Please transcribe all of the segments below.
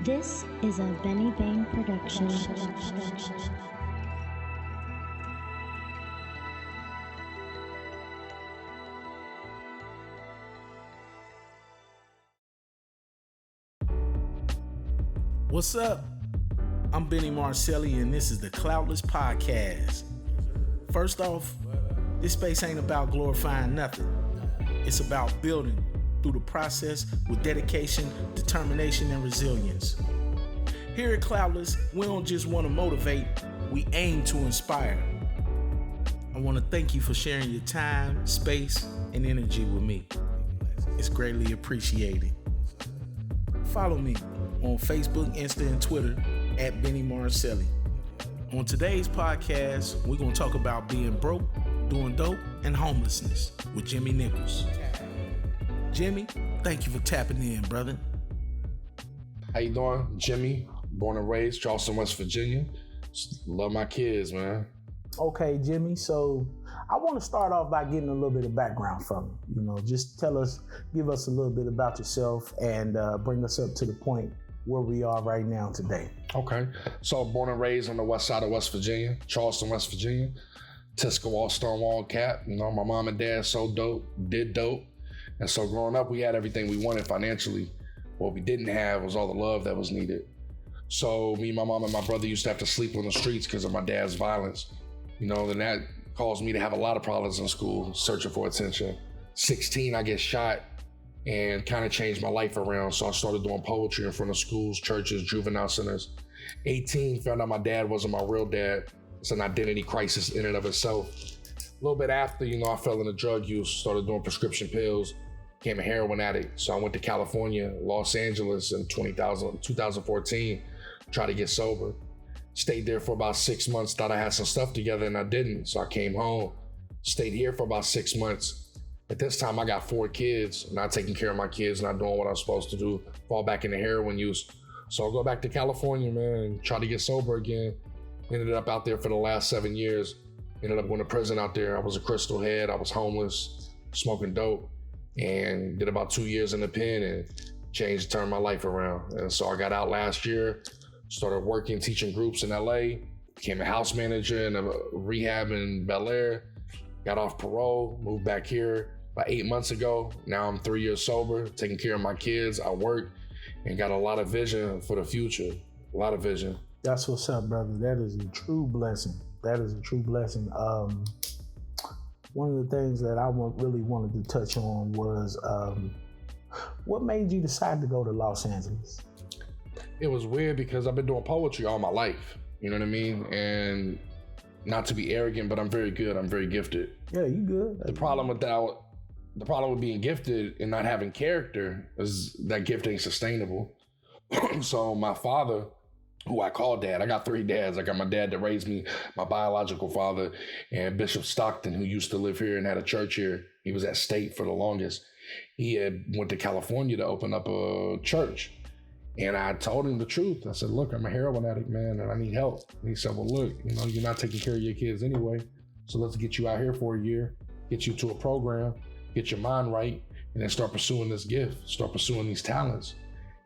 This is a Benny Bang production. What's up? I'm Benny Marcelli, and this is the CLOUT'less Podcast. First off, this space ain't about glorifying nothing. It's about building through the process with dedication, determination, and resilience. Here at CLOUT'less, we don't just want to motivate, we aim to inspire. I want to thank you for sharing your time, space, and energy with me. It's greatly appreciated. Follow me on Facebook, Insta, and Twitter at Benny Marcelli. On today's podcast, we're going to talk about being broke, doing dope, and homelessness with Jimmy Nichols. Jimmy, thank you for tapping in, brother. How you doing? Jimmy, born and raised, Charleston, West Virginia. Just love my kids, man. Okay, Jimmy, so I want to start off by getting a little bit of background from you. Just give us a little bit about yourself and bring us up to the point where we are right now today. Okay, so born and raised on the west side of West Virginia, Charleston, West Virginia. Tuscaloosa, Stonewall Cap. My mom and dad sold dope, did dope. And so growing up, we had everything we wanted financially. What we didn't have was all the love that was needed. So me, my mom, and my brother used to have to sleep on the streets because of my dad's violence. Then that caused me to have a lot of problems in school, searching for attention. 16, I get shot and kind of changed my life around. So I started doing poetry in front of schools, churches, juvenile centers. 18, found out my dad wasn't my real dad. It's an identity crisis in and of itself. A little bit after, I fell into drug use, started doing prescription pills, became a heroin addict. So I went to California, Los Angeles in 2014, tried to get sober. Stayed there for about 6 months, thought I had some stuff together and I didn't. So I came home, stayed here for about 6 months. At this time, I got 4 kids, not taking care of my kids, not doing what I'm supposed to do, fall back into heroin use. So I'll go back to California, man, and try to get sober again. Ended up out there for the last 7 years. Ended up going to prison out there. I was a crystal head. I was homeless, smoking dope, and did about 2 years in the pen and turned my life around. And so I got out last year, started working, teaching groups in LA, became a house manager in a rehab in Bel Air, got off parole, moved back here about 8 months ago. Now I'm 3 years sober, taking care of my kids. I work and got a lot of vision for the future, a lot of vision. That's what's up, brother. That is a true blessing. One of the things that I really wanted to touch on was what made you decide to go to Los Angeles? It was weird because I've been doing poetry all my life. You know what I mean? And not to be arrogant, but I'm very good. I'm very gifted. Yeah, you good. The problem with being gifted and not having character is that gift ain't sustainable. So my father, who I call dad. I got 3 dads. I got my dad that raised me, my biological father, and Bishop Stockton, who used to live here and had a church here. He was at State for the longest. He had went to California to open up a church. And I told him the truth. I said, look, I'm a heroin addict, man, and I need help. And he said, well, look, you're not taking care of your kids anyway. So let's get you out here for a year, get you to a program, get your mind right, and then start pursuing this gift, start pursuing these talents.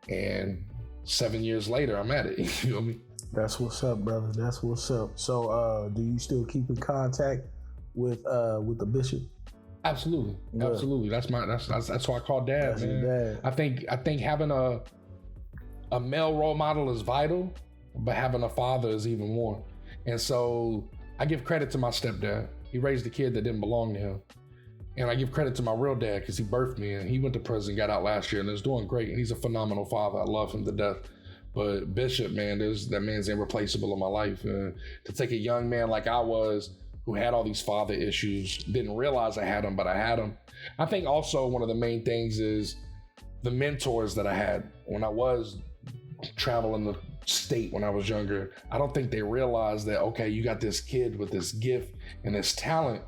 And 7 years later, I'm at it. You know what I mean? That's what's up, brother. That's what's up. So, do you still keep in contact with the bishop? Absolutely, yeah. Absolutely. That's why I call dad, man. Dad. I think having a male role model is vital, but having a father is even more. And so I give credit to my stepdad. He raised a kid that didn't belong to him. And I give credit to my real dad because he birthed me and he went to prison, got out last year and is doing great. And he's a phenomenal father. I love him to death. But Bishop, man, that man's irreplaceable in my life. To take a young man like I was, who had all these father issues, didn't realize I had them, but I had them. I think also one of the main things is the mentors that I had when I was traveling the state when I was younger. I don't think they realized that, okay, you got this kid with this gift and this talent,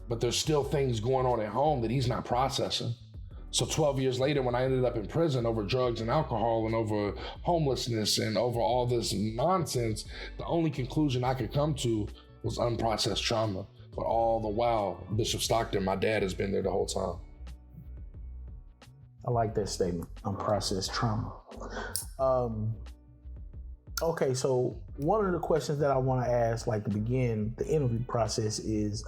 but there's still things going on at home that he's not processing. So 12 years later, when I ended up in prison over drugs and alcohol and over homelessness and over all this nonsense, the only conclusion I could come to was unprocessed trauma. But all the while, Bishop Stockton, my dad, has been there the whole time. I like that statement. Unprocessed trauma. Okay, so one of the questions that I want to ask, like to begin the interview process, is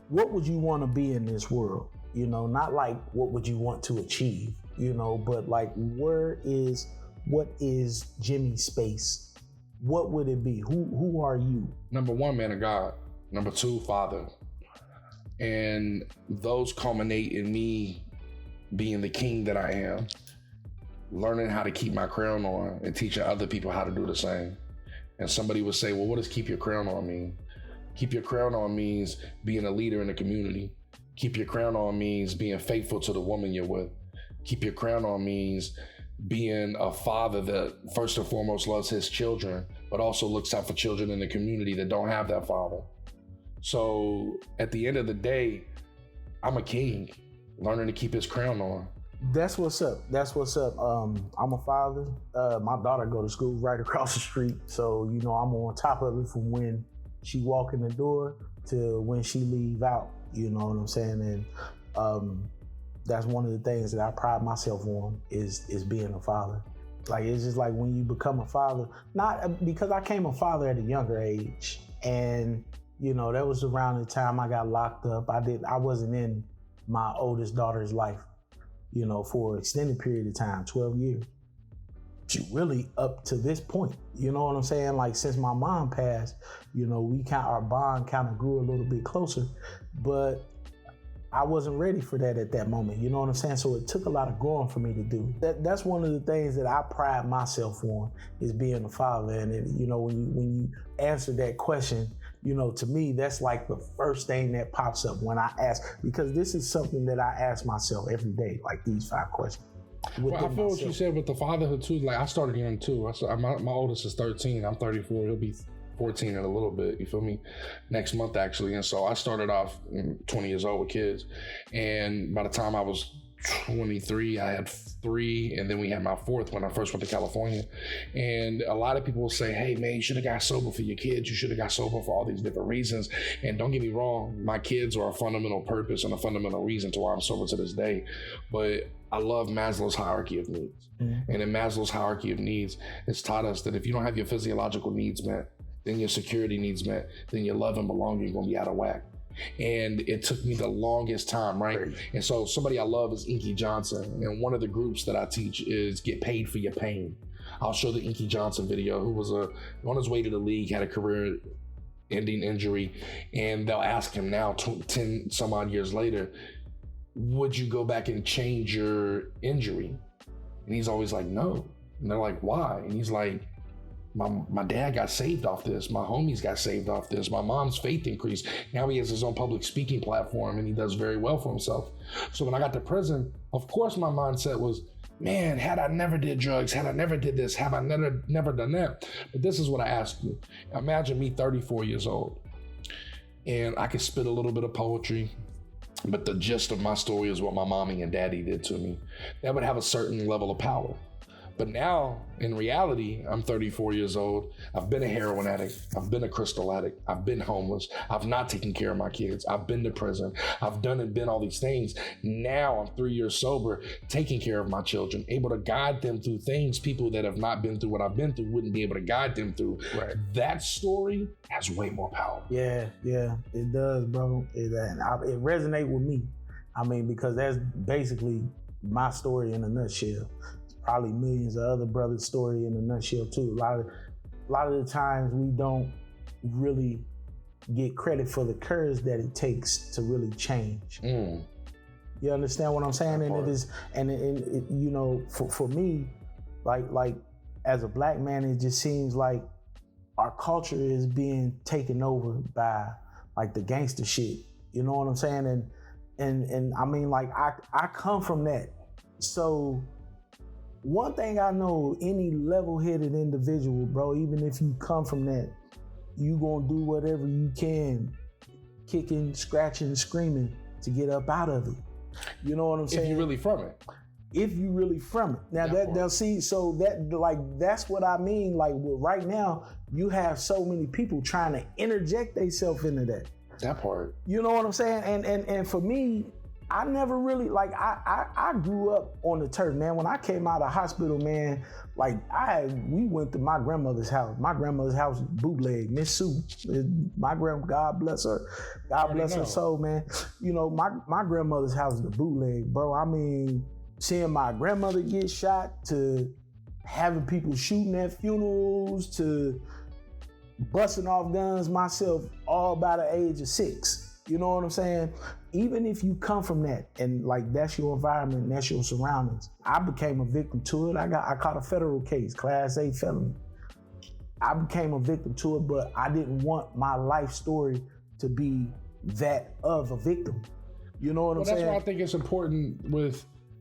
what would you want to be in this world? You know, not like what would you want to achieve, you know, but like what is Jimmy's space? What would it be? Who are you? Number one, man of God. Number two, father. And those culminate in me being the king that I am, learning how to keep my crown on and teaching other people how to do the same. And somebody would say, well, what does keep your crown on mean? Keep your crown on means being a leader in the community. Keep your crown on means being faithful to the woman you're with. Keep your crown on means being a father that first and foremost loves his children, but also looks out for children in the community that don't have that father. So at the end of the day, I'm a king, learning to keep his crown on. That's what's up. I'm a father. My daughter go to school right across the street. So, you know, I'm on top of it from when she walk in the door to when she leave out, you know what I'm saying? And that's one of the things that I pride myself on is being a father. Like, it's just like when you become a father, not because I became a father at a younger age. And, you know, that was around the time I got locked up. I wasn't in my oldest daughter's life, you know, for an extended period of time, 12 years. Really up to this point, you know what I'm saying? Like, since my mom passed, you know, our bond kind of grew a little bit closer, but I wasn't ready for that at that moment, you know what I'm saying? So it took a lot of growing for me to do. That's one of the things that I pride myself on, is being a father. And you know, when you answer that question, you know, to me, that's like the first thing that pops up when I ask, because this is something that I ask myself every day, like these 5 questions. Well, I feel what you said with the fatherhood too. Like, I started young too. My oldest is 13. I'm 34. He'll be 14 in a little bit. You feel me? Next month, actually. And so I started off 20 years old with kids. And by the time I was 23, I had 3, and then we had my 4th when I first went to California. And a lot of people will say, hey man, you should have got sober for your kids. You should have got sober for all these different reasons. And don't get me wrong, my kids are a fundamental purpose and a fundamental reason to why I'm sober to this day. But I love Maslow's hierarchy of needs. Mm-hmm. And in Maslow's hierarchy of needs, it's taught us that if you don't have your physiological needs met, then your security needs met, then your love and belonging are gonna be out of whack. And it took me the longest time, right? And so somebody I love is Inky Johnson. And one of the groups that I teach is Get Paid for Your Pain. I'll show the Inky Johnson video, who was on his way to the league, had a career-ending injury. And they'll ask him now, 10 some odd years later, would you go back and change your injury? And he's always like, no. And they're like, why? And he's like, my dad got saved off this. My homies got saved off this. My mom's faith increased. Now he has his own public speaking platform and he does very well for himself. So when I got to prison, of course my mindset was, man, had I never did drugs, had I never did this, have I never done that? But this is what I ask you. Imagine me 34 years old and I could spit a little bit of poetry, but the gist of my story is what my mommy and daddy did to me. That would have a certain level of power. But now, in reality, I'm 34 years old. I've been a heroin addict. I've been a crystal addict. I've been homeless. I've not taken care of my kids. I've been to prison. I've done and been all these things. Now I'm 3 years sober, taking care of my children, able to guide them through things people that have not been through what I've been through wouldn't be able to guide them through. Right. That story has way more power. Yeah, it does, bro. It resonates with me. I mean, because that's basically my story in a nutshell. Probably millions of other brothers' story in a nutshell too. A lot of the times we don't really get credit for the courage that it takes to really change. You understand what I'm saying? And it is, and it, you know, for me, like as a black man, it just seems like our culture is being taken over by like the gangster shit. You know what I'm saying? And I mean, like I come from that, so. One thing I know, any level-headed individual, bro, even if you come from that, you gonna do whatever you can, kicking, scratching, screaming to get up out of it. You know what I'm saying? If you're really from it. If you really from it. Now that's what I mean. Like right now, you have so many people trying to interject themselves into that. That part. You know what I'm saying? And for me, I never really, like, I grew up on the turf, man. When I came out of hospital, man, like, we went to my grandmother's house. My grandmother's house, bootleg, Miss Sue. My grandma, God bless her. God bless her soul, man. You know, my grandmother's house is the bootleg, bro. I mean, seeing my grandmother get shot, to having people shooting at funerals, to busting off guns myself, all by the age of 6. You know what I'm saying? Even if you come from that and like that's your environment and that's your surroundings, I became a victim to it. I caught a federal case, Class A felony. I became a victim to it, but I didn't want my life story to be that of a victim. You know what I'm saying? That's why I think it's important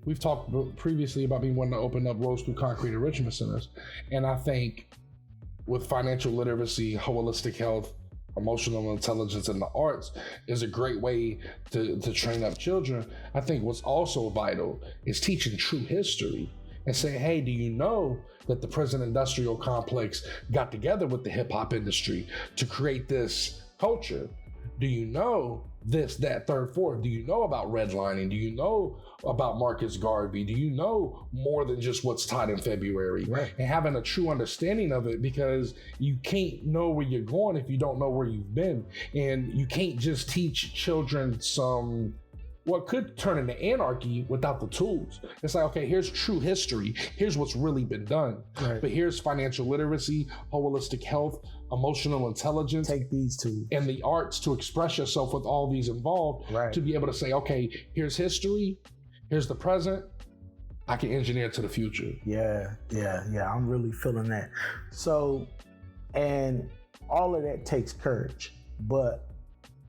we've talked previously about me wanting to open up Rose School Concrete Enrichment Centers. And I think with financial literacy, holistic health, emotional intelligence, and the arts is a great way to train up children. I think what's also vital is teaching true history and saying, hey, do you know that the prison industrial complex got together with the hip hop industry to create this culture? Do you know this, that, third, fourth? Do you know about redlining? Do you know about Marcus Garvey? Do you know more than just what's taught in February? Right. And having a true understanding of it, because you can't know where you're going if you don't know where you've been. And you can't just teach children what could turn into anarchy without the tools. It's like, okay, here's true history. Here's what's really been done. Right. But here's financial literacy, holistic health, emotional intelligence. Take these two. And the arts to express yourself with all these involved, right, to be able to say, okay, here's history, here's the present, I can engineer to the future. Yeah, I'm really feeling that. So, and all of that takes courage. But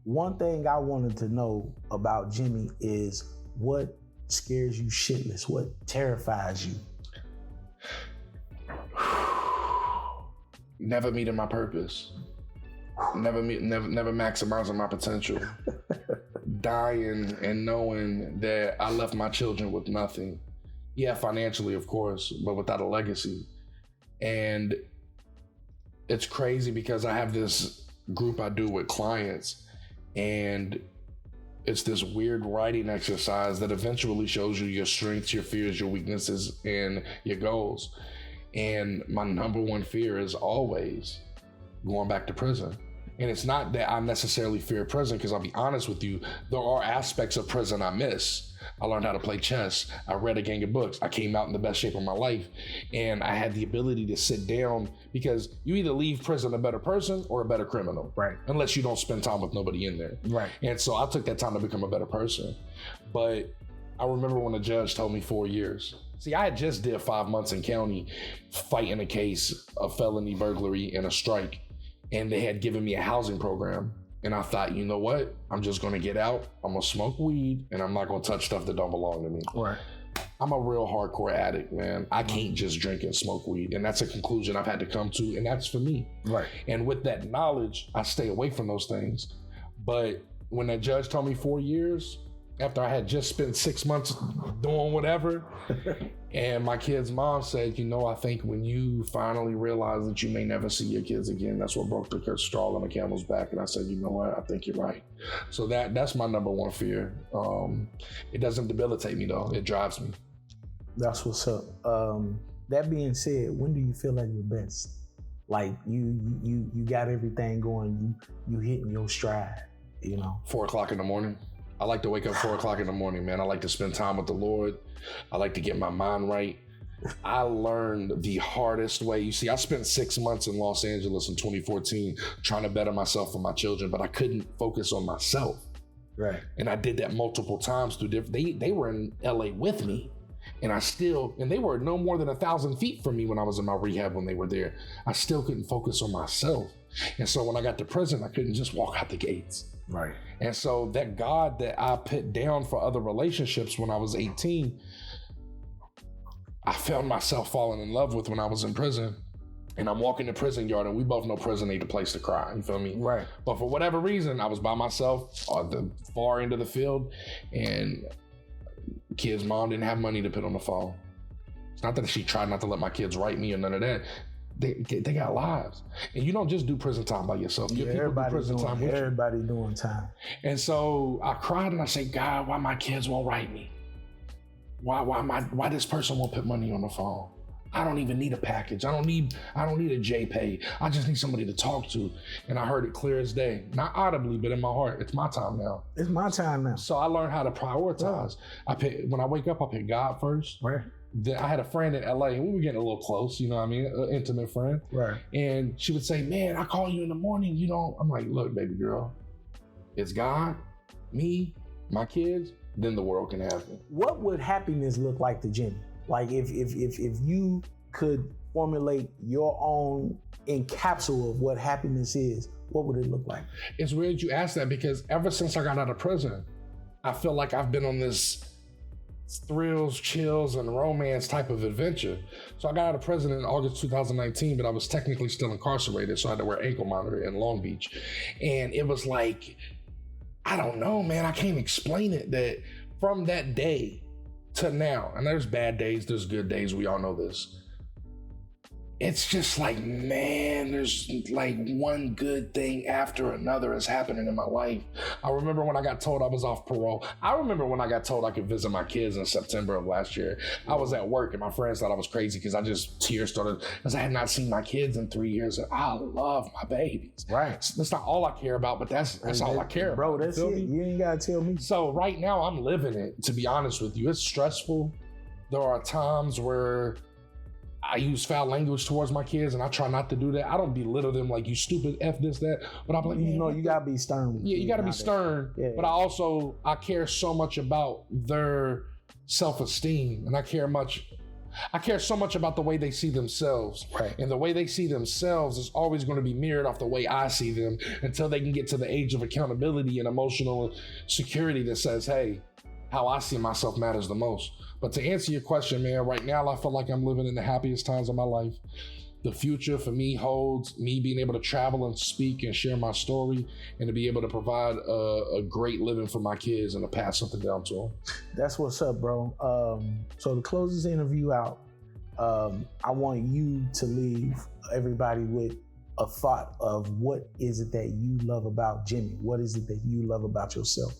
one thing I wanted to know about Jimmy is what scares you shitless? What terrifies you? Never meeting my purpose. Never maximizing my potential. Dying and knowing that I left my children with nothing. Yeah, financially, of course, but without a legacy. And it's crazy because I have this group I do with clients, and it's this weird writing exercise that eventually shows you your strengths, your fears, your weaknesses, and your goals. And my number one fear is always going back to prison. And it's not that I necessarily fear prison, because I'll be honest with you, there are aspects of prison I miss. I learned how to play chess. I read a gang of books. I came out in the best shape of my life. And I had the ability to sit down, because you either leave prison a better person or a better criminal. Right. Unless you don't spend time with nobody in there. Right. And so I took that time to become a better person. But I remember when the judge told me 4 years. See, I had just did 5 months in county fighting a case of felony burglary and a strike. And they had given me a housing program. And I thought, you know what? I'm just going to get out. I'm going to smoke weed, and I'm not going to touch stuff that don't belong to me. Right. I'm a real hardcore addict, man. I can't just drink and smoke weed. And that's a conclusion I've had to come to. And that's for me. Right. And with that knowledge, I stay away from those things. But when that judge told me 4 years, after I had just spent 6 months doing whatever, and my kid's mom said, you know, I think when you finally realize that you may never see your kids again, that's what broke the straw on the camel's back. And I said, you know what? I think you're right. So that's my number one fear. It doesn't debilitate me, though. It drives me. That's what's up. That being said, when do you feel at your best? Like you got everything going, you hitting your stride, you know? 4 o'clock in the morning. I like to wake up 4 o'clock in the morning, man. I like to spend time with the Lord. I like to get my mind right. I learned the hardest way. You see, I spent 6 months in Los Angeles in 2014 trying to better myself for my children, but I couldn't focus on myself. Right. And I did that multiple times through different, they were in LA with me. And they were no more than 1,000 feet from me when I was in my rehab when they were there. I still couldn't focus on myself. And so when I got to prison, I couldn't just walk out the gates. Right. And so that God that I put down for other relationships when I was 18, I found myself falling in love with when I was in prison. And I'm walking the prison yard, and we both know prison ain't the place to cry. You feel me? Right. But for whatever reason, I was by myself at the far end of the field, and kid's mom didn't have money to put on the phone. It's not that she tried not to let my kids write me or none of that. they got lives. And you don't just do prison time by yourself. Yeah, everybody doing time. And so I cried and I said, God, why my kids won't write me? Why this person won't put money on the phone? I don't even need a package. I don't need a JPay. I just need somebody to talk to. And I heard it clear as day. Not audibly, but in my heart. It's my time now. It's my time now. So I learned how to prioritize. When I wake up, I pick God first. Right. Then I had a friend in LA and we were getting a little close, you know what I mean? An intimate friend. Right. And she would say, man, I call you in the morning, you don't. I'm like, look, baby girl, it's God, me, my kids, then the world can have me. What would happiness look like to Jimmy? Like if you could formulate your own encapsule of what happiness is, what would it look like? It's weird you ask that because ever since I got out of prison, I feel like I've been on this thrills, chills, and romance type of adventure. So I got out of prison in August 2019, but I was technically still incarcerated, so I had to wear ankle monitor in Long Beach. And it was like, I don't know, man, I can't explain it, that from that day to now, and there's bad days, there's good days, we all know this. It's just like, man, there's like one good thing after another is happening in my life. I remember when I got told I was off parole. I remember when I got told I could visit my kids in September of last year. I was at work and my friends thought I was crazy because tears started because I had not seen my kids in 3 years. And I love my babies. Right. That's not all I care about, but that's all I care bro, about. Bro, that's it. You ain't got to tell me. So right now I'm living it, to be honest with you. It's stressful. There are times where I use foul language towards my kids and I try not to do that. I don't belittle them like you stupid F this, that, but I'm like, you gotta be stern. Yeah, you gotta be stern. Yeah. But I care so much about their self-esteem and I care so much about the way they see themselves. Right. And the way they see themselves is always going to be mirrored off the way I see them until they can get to the age of accountability and emotional security that says, hey, how I see myself matters the most. But to answer your question, man, right now I feel like I'm living in the happiest times of my life. The future for me holds me being able to travel and speak and share my story and to be able to provide a great living for my kids and to pass something down to them. That's what's up, bro. So to close this interview out, I want you to leave everybody with a thought of what is it that you love about Jimmy? What is it that you love about yourself?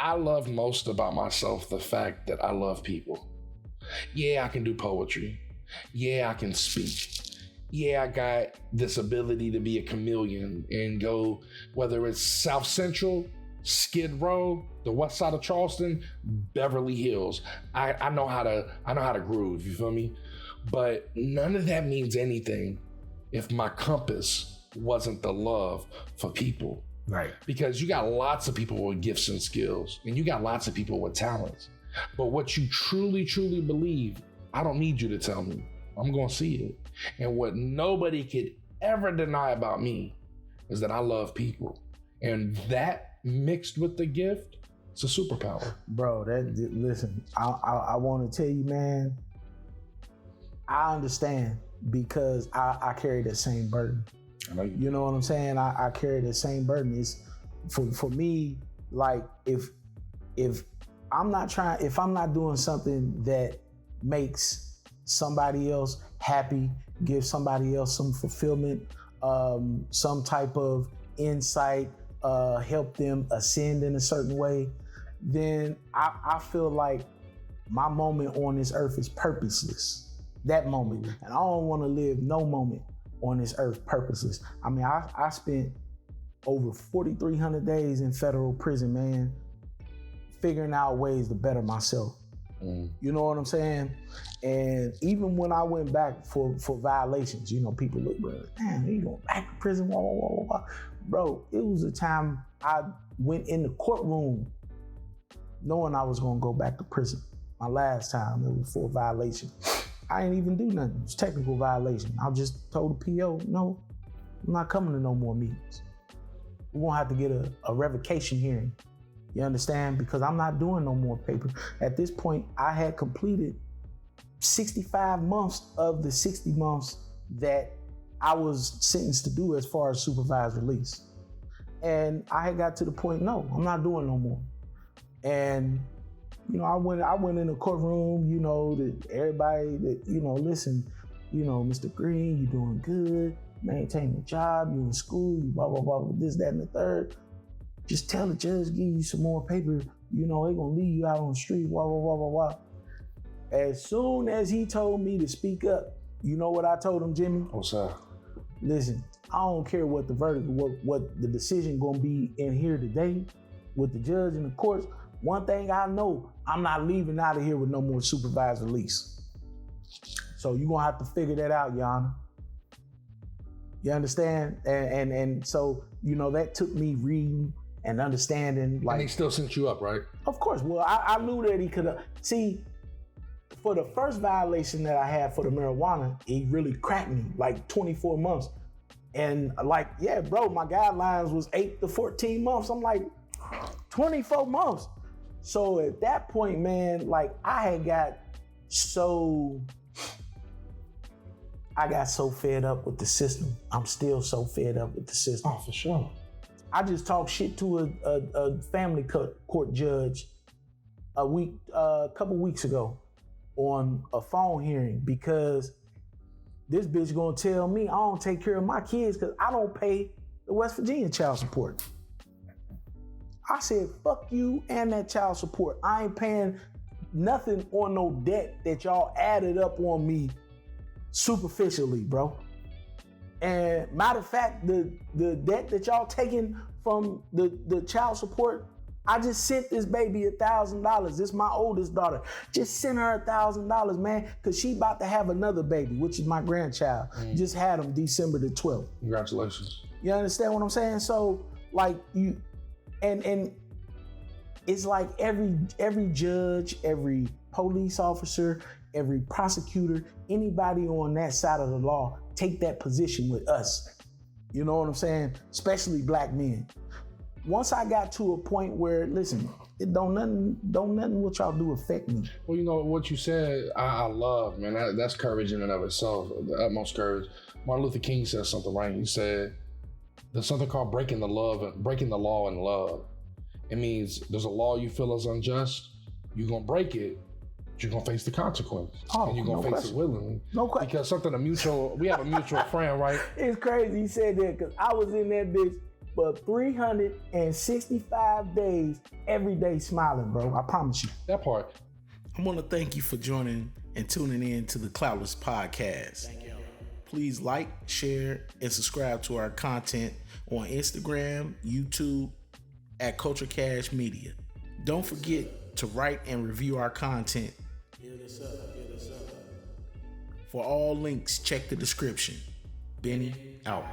I love most about myself the fact that I love people. Yeah, I can do poetry. Yeah, I can speak. Yeah, I got this ability to be a chameleon and go, whether it's South Central, Skid Row, the west side of Charleston, Beverly Hills. I know how to groove, you feel me? But none of that means anything if my compass wasn't the love for people. Right. Because you got lots of people with gifts and skills, and you got lots of people with talents. But what you truly, truly believe, I don't need you to tell me. I'm going to see it. And what nobody could ever deny about me is that I love people. And that mixed with the gift, it's a superpower. Bro, listen, I want to tell you, man, I understand because I carry that same burden. You know what I'm saying? I carry the same burden. It's for me, like if I'm not doing something that makes somebody else happy, gives somebody else some fulfillment, some type of insight, help them ascend in a certain way, then I feel like my moment on this earth is purposeless. That moment. And I don't want to live no moment on this earth purposeless. I mean, I spent over 4,300 days in federal prison, man, figuring out ways to better myself. You know what I'm saying? And even when I went back for violations, you know, people look, damn, you going back to prison, blah, blah, blah, blah. Bro, it was a time I went in the courtroom knowing I was gonna go back to prison. My last time, it was for a violation. I ain't even do nothing. It was a technical violation. I just told the PO, no, I'm not coming to no more meetings. We're gonna have to get a revocation hearing. You understand? Because I'm not doing no more paper. At this point, I had completed 65 months of the 60 months that I was sentenced to do as far as supervised release. And I had got to the point, no, I'm not doing no more. And you know, I went in the courtroom, you know, that everybody that, you know, listen, Mr. Green, you doing good, maintain the job, you in school, you blah, blah, blah, this, that, and the third. Just tell the judge, give you some more paper, they gonna leave you out on the street, blah, blah, blah, blah, blah. As soon as he told me to speak up, you know what I told him, Jimmy? What's that? Listen, I don't care what the verdict, what the decision gonna be in here today with the judge and the courts. One thing I know, I'm not leaving out of here with no more supervised release. So you're gonna have to figure that out, Your Honor. You understand? And so, that took me reading and understanding. And he still sent you up, right? Of course. Well, I knew that he could have. See, for the first violation that I had for the marijuana, he really cracked me, like 24 months. And my guidelines was 8 to 14 months. I'm like, 24 months. So at that point, man, I got so fed up with the system. I'm still so fed up with the system. Oh, for sure. I just talked shit to a family court judge a couple weeks ago on a phone hearing because this bitch gonna tell me I don't take care of my kids because I don't pay the West Virginia child support. I said, fuck you and that child support. I ain't paying nothing on no debt that y'all added up on me superficially, bro. And matter of fact, the debt that y'all taking from the child support, I just sent this baby $1,000. This is my oldest daughter. Just sent her $1,000, man, because she about to have another baby, which is my grandchild. Just had him December the 12th. Congratulations. You understand what I'm saying? So, and it's like every judge, every police officer, every prosecutor, anybody on that side of the law take that position with us. You know what I'm saying? Especially black men. Once I got to a point where, listen, it don't nothing what y'all do affect me. Well, what you said, I love, man. That's courage in and of itself, the utmost courage. Martin Luther King said something, right? He said, there's something called breaking the law in love. It means there's a law you feel is unjust, you're gonna break it, but you're gonna face the consequence. And you're gonna face it willingly. No question. Because we have a mutual friend, right? It's crazy he said that because I was in that bitch for 365 days, every day smiling, bro. I promise you. That part. I want to thank you for joining and tuning in to the CLOUT'less Podcast. Thank you. Please like, share, and subscribe to our content on Instagram, YouTube, at culturecache.media. Don't forget to write and review our content. Hit us up. For all links, check the description. Benny out.